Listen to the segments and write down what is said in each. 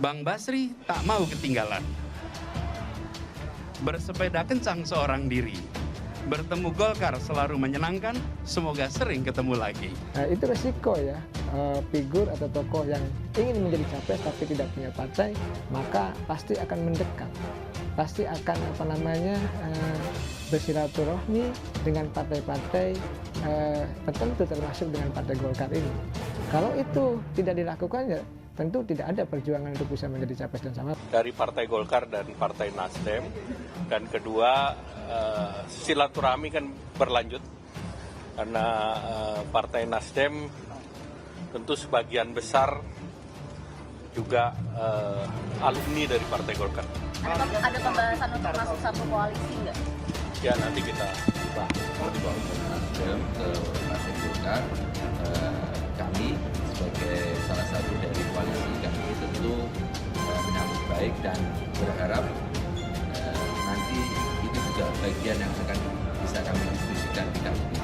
Bang Basri tak mau ketinggalan. Bersepeda kencang seorang diri. Bertemu Golkar selalu menyenangkan, semoga sering ketemu lagi. Nah, itu resiko ya, figur atau tokoh yang ingin menjadi capres tapi tidak punya partai, maka pasti akan mendekat. Pasti akan bersilaturahmi dengan partai-partai tertentu termasuk dengan Partai Golkar ini. Kalau itu tidak dilakukan ya tentu tidak ada perjuangan untuk bisa menjadi capres dan cawapres. Dari Partai Golkar dan Partai Nasdem, dan kedua silaturahmi kan berlanjut karena Partai Nasdem tentu sebagian besar juga alumni dari Partai Golkar. Ada pembahasan untuk masuk satu koalisi nggak? Ya nanti kita bahas. Nasdem ke Partai Golkar, kami sebagai salah satu dari koalisi kami tentu menyambut baik dan berharap nanti itu juga bagian yang akan bisa kami diskusikan di kabinet.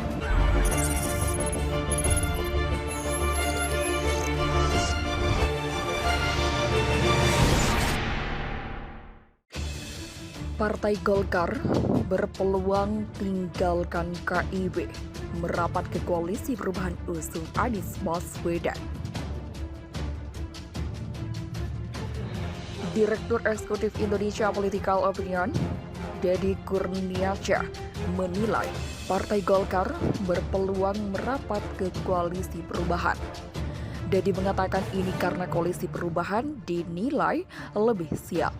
Partai Golkar berpeluang tinggalkan KIB, merapat ke koalisi perubahan usung Anies Baswedan. Direktur Eksekutif Indonesia Political Opinion, Deddy Kurniasyah, menilai Partai Golkar berpeluang merapat ke koalisi perubahan. Deddy mengatakan ini karena koalisi perubahan dinilai lebih siap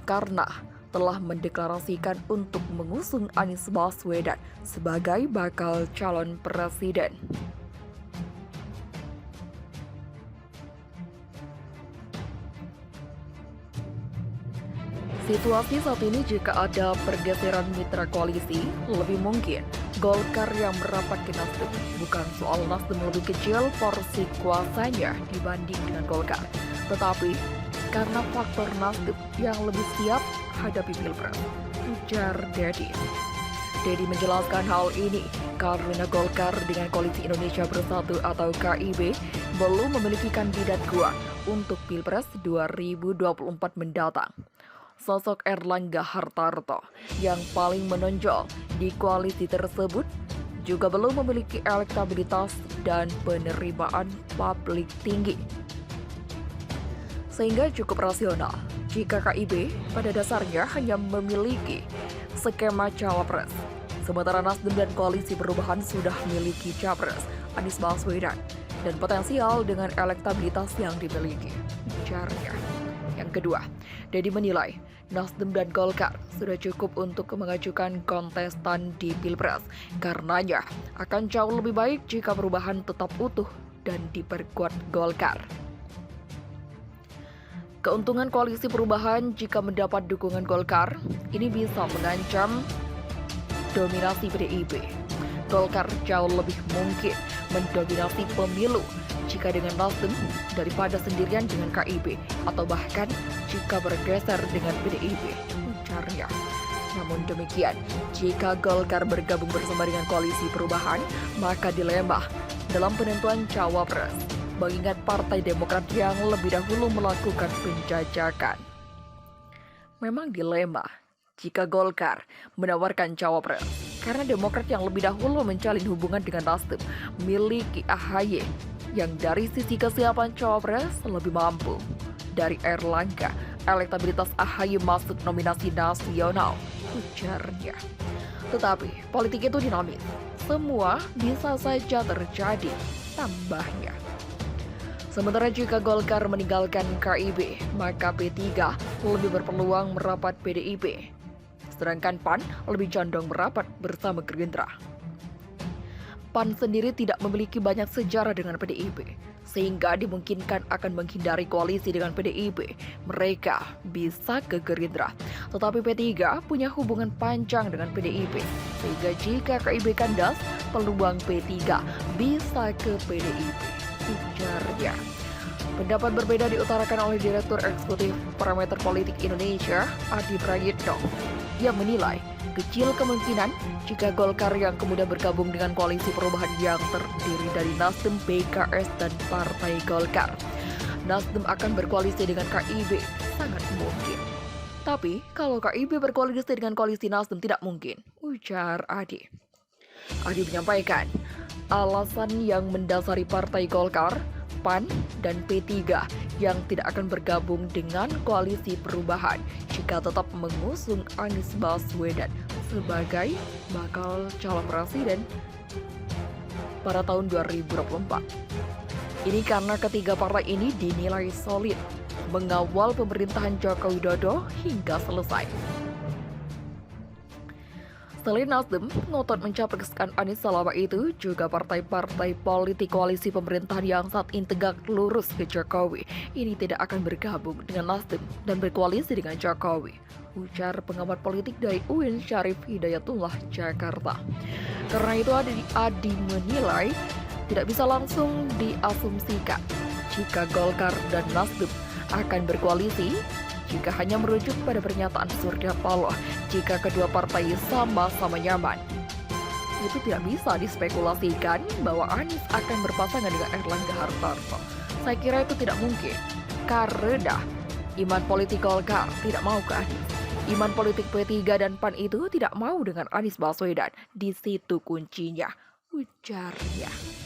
karena telah mendeklarasikan untuk mengusung Anies Baswedan sebagai bakal calon presiden. Situasi saat ini jika ada pergeseran mitra koalisi, lebih mungkin Golkar yang merapat ke Nasdem. Bukan soal Nasdem lebih kecil porsi kuasanya dibanding dengan Golkar, tetapi karena faktor Nasdem yang lebih siap hadapi Pilpres, ujar Deddy. Deddy menjelaskan hal ini karena Golkar dengan Koalisi Indonesia Bersatu atau KIB belum memiliki kandidat kuat untuk Pilpres 2024 mendatang. Sosok Erlangga Hartarto yang paling menonjol di koalisi tersebut juga belum memiliki elektabilitas dan penerimaan publik tinggi. Sehingga cukup rasional jika KIB pada dasarnya hanya memiliki skema cawapres. Sementara Nasdem dan Koalisi Perubahan sudah memiliki capres Anies Baswedan dan potensial dengan elektabilitas yang dimiliki. Ujarnya. Yang kedua, Deddy menilai Nasdem dan Golkar sudah cukup untuk mengajukan kontestan di Pilpres. Karenanya akan jauh lebih baik jika perubahan tetap utuh dan diperkuat Golkar. Keuntungan koalisi perubahan jika mendapat dukungan Golkar, ini bisa mengancam dominasi PDIP. Golkar jauh lebih mungkin mendominasi pemilu jika dengan Nasdem daripada sendirian dengan KIB atau bahkan jika bergeser dengan PDIP, ujarnya. Namun demikian, jika Golkar bergabung bersama dengan koalisi perubahan, maka dilema dalam penentuan cawapres. Mengingat Partai Demokrat yang lebih dahulu melakukan penjajakan. Memang dilema jika Golkar menawarkan cawapres, karena Demokrat yang lebih dahulu menjalin hubungan dengan Nasdem miliki AHY yang dari sisi kesiapan cawapres lebih mampu. Dari Erlangga, elektabilitas AHY masuk nominasi nasional, ujarnya. Tetapi politik itu dinamis, semua bisa saja terjadi, tambahnya. Sementara jika Golkar meninggalkan KIB, maka P3 lebih berpeluang merapat PDIP. Sedangkan PAN lebih condong merapat bersama Gerindra. PAN sendiri tidak memiliki banyak sejarah dengan PDIP, sehingga dimungkinkan akan menghindari koalisi dengan PDIP. Mereka bisa ke Gerindra. Tetapi P3 punya hubungan panjang dengan PDIP, sehingga jika KIB kandas, peluang P3 bisa ke PDIP. Ujarnya. Pendapat berbeda diutarakan oleh Direktur Eksekutif Parameter Politik Indonesia, Adi Prayitno. Ia menilai kecil kemungkinan jika Golkar yang kemudian bergabung dengan koalisi perubahan yang terdiri dari Nasdem, PKS, dan Partai Golkar. Nasdem akan berkoalisi dengan KIB sangat mungkin. Tapi kalau KIB berkoalisi dengan koalisi Nasdem tidak mungkin, ujar Adi. Adi menyampaikan, alasan yang mendasari Partai Golkar, PAN, dan P3 yang tidak akan bergabung dengan koalisi perubahan jika tetap mengusung Anies Baswedan sebagai bakal calon presiden pada tahun 2024. Ini karena ketiga partai ini dinilai solid mengawal pemerintahan Joko Widodo hingga selesai. Selain Nasdem, ngotot mencapreskan Anies selama itu, juga partai-partai politik koalisi pemerintahan yang saat ini tegak lurus ke Jokowi ini tidak akan bergabung dengan Nasdem dan berkoalisi dengan Jokowi, ujar pengamat politik dari UIN Syarif Hidayatullah, Jakarta. Karena itu Adi menilai tidak bisa langsung diasumsikan jika Golkar dan Nasdem akan berkoalisi jika hanya merujuk pada pernyataan Surya Paloh jika kedua partai sama-sama nyaman. Itu tidak bisa dispekulasikan bahwa Anies akan berpasangan dengan Erlangga Hartarto. Saya kira itu tidak mungkin, karena iman politik Golkar tidak mau ke Anies. Iman politik P3 dan PAN itu tidak mau dengan Anies Baswedan. Di situ kuncinya, ujarnya.